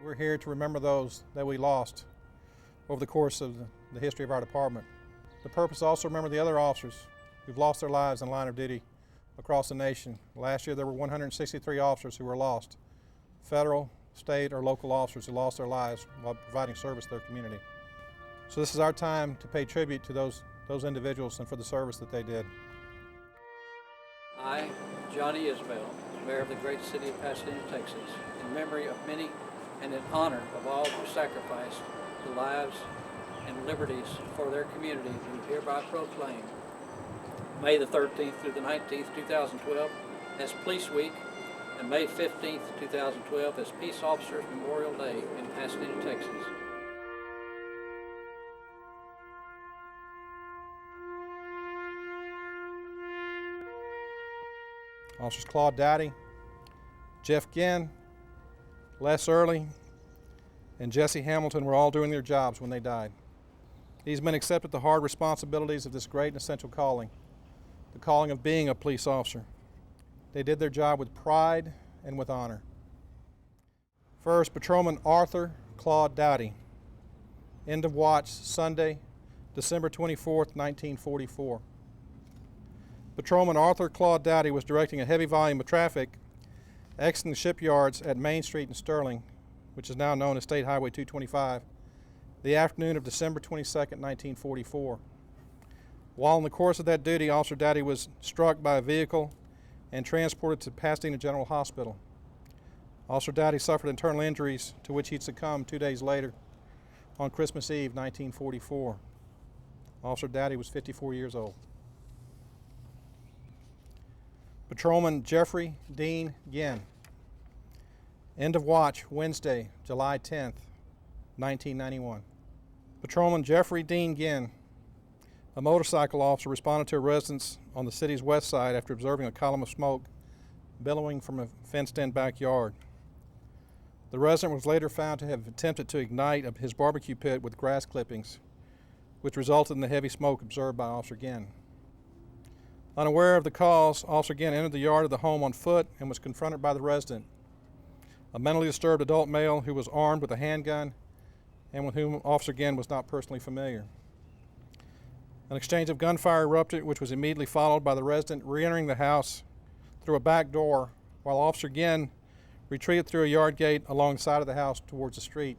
We're here to remember those that we lost over the course of the history of our department. The purpose is also to remember the other officers who've lost their lives in line of duty across the nation. Last year there were 163 officers who were lost, federal, state, or local officers who lost their lives while providing service to their community. So this is our time to pay tribute to those individuals and for the service that they did. I, Johnny Isbell, Mayor of the great city of Pasadena, Texas, in memory of many and in honor of all who sacrificed the lives and liberties for their community, do hereby proclaim May the 13th through the 19th, 2012 as Police Week and May 15th, 2012 as Peace Officers Memorial Day in Pasadena, Texas. Officers Claude Dowdy, Jeff Ginn, Lesley, and Jesse Hamilton were all doing their jobs when they died. These men accepted the hard responsibilities of this great and essential calling, the calling of being a police officer. They did their job with pride and with honor. First, Patrolman Arthur Claude Dowdy, end of watch, Sunday, December 24th, 1944. Patrolman Arthur Claude Dowdy was directing a heavy volume of traffic exiting the shipyards at Main Street in Sterling, which is now known as State Highway 225, the afternoon of December 22nd, 1944. While in the course of that duty, Officer Dowdy was struck by a vehicle and transported to Pasadena General Hospital. Officer Dowdy suffered internal injuries to which he'd succumbed 2 days later on Christmas Eve, 1944. Officer Dowdy was 54 years old. Patrolman Jeffrey Dean Ginn, end of watch, Wednesday, July 10th, 1991. Patrolman Jeffrey Dean Ginn, a motorcycle officer, responded to a residence on the city's west side after observing a column of smoke billowing from a fenced-in backyard. The resident was later found to have attempted to ignite his barbecue pit with grass clippings, which resulted in the heavy smoke observed by Officer Ginn. Unaware of the cause, Officer Ginn entered the yard of the home on foot and was confronted by the resident, a mentally disturbed adult male who was armed with a handgun and with whom Officer Ginn was not personally familiar. An exchange of gunfire erupted, which was immediately followed by the resident re-entering the house through a back door, while Officer Ginn retreated through a yard gate along the side of the house towards the street.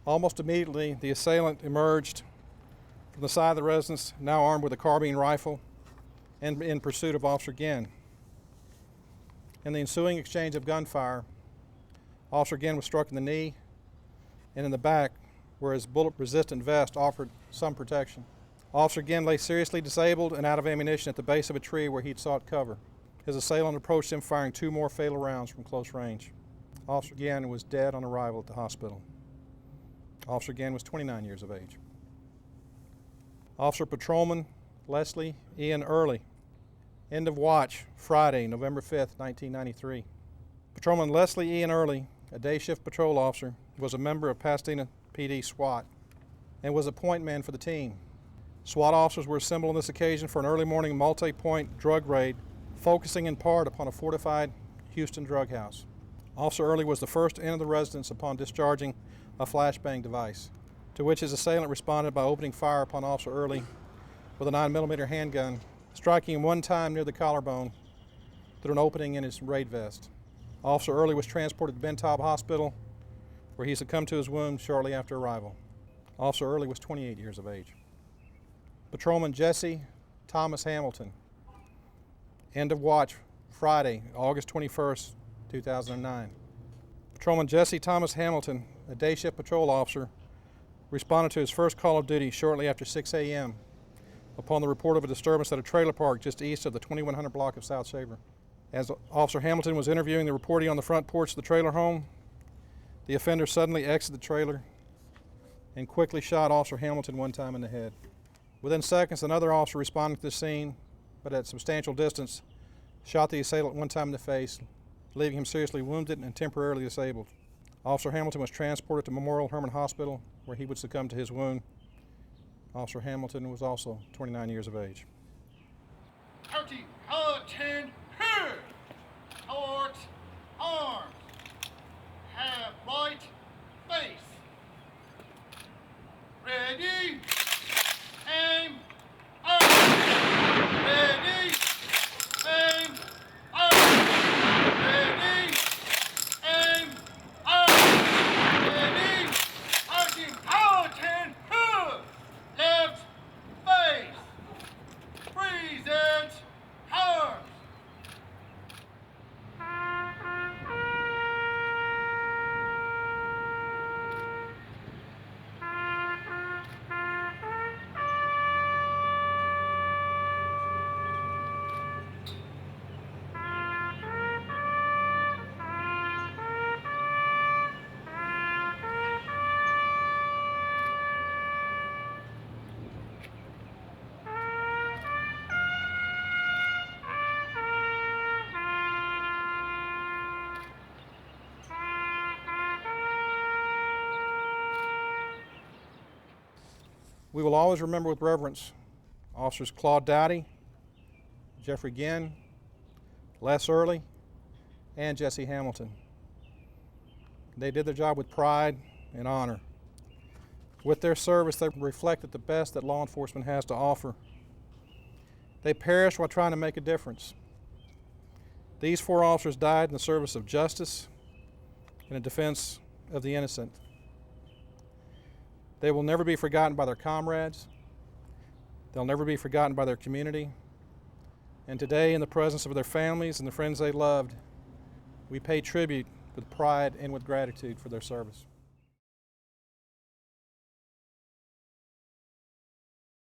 Almost immediately, the assailant emerged from the side of the residence, now armed with a carbine rifle, and in pursuit of Officer Ginn. In the ensuing exchange of gunfire, Officer Ginn was struck in the knee and in the back, where his bullet-resistant vest offered some protection. Officer Ginn lay seriously disabled and out of ammunition at the base of a tree where he'd sought cover. His assailant approached him, firing 2 more fatal rounds from close range. Officer Ginn was dead on arrival at the hospital. Officer Ginn was 29 years of age. Officer Patrolman Lesley Ian Early, end of watch, Friday, November 5th, 1993. Patrolman Lesley Ian Early, a day shift patrol officer, was a member of Pasadena PD SWAT and was a point man for the team. SWAT officers were assembled on this occasion for an early morning multi-point drug raid, focusing in part upon a fortified Houston drug house. Officer Early was the first to enter the residence upon discharging a flashbang device, to which his assailant responded by opening fire upon Officer Early with a 9mm handgun, striking him 1 time near the collarbone through an opening in his raid vest. Officer Early was transported to Bentob Hospital, where he succumbed to his wounds shortly after arrival. Officer Early was 28 years of age. Patrolman Jesse Thomas Hamilton, end of watch, Friday, August 21st, 2009. Patrolman Jesse Thomas Hamilton, a day shift patrol officer, responded to his first call of duty shortly after 6 a.m. upon the report of a disturbance at a trailer park just east of the 2100 block of South Shaver. As Officer Hamilton was interviewing the reportee on the front porch of the trailer home, the offender suddenly exited the trailer and quickly shot Officer Hamilton 1 time in the head. Within seconds, another officer responding to the scene, but at substantial distance, shot the assailant 1 time in the face, leaving him seriously wounded and temporarily disabled. Officer Hamilton was transported to Memorial Hermann Hospital, where he would succumb to his wound. Officer Hamilton was also 29 years of age. Turkey, attention, here! Port arms. Have We will always remember with reverence Officers Claude Dowdy, Jeffrey Ginn, Les Early, and Jesse Hamilton. They did their job with pride and honor. With their service, they reflected the best that law enforcement has to offer. They perished while trying to make a difference. These 4 officers died in the service of justice and in defense of the innocent. They will never be forgotten by their comrades. They'll never be forgotten by their community. And today, in the presence of their families and the friends they loved, we pay tribute with pride and with gratitude for their service.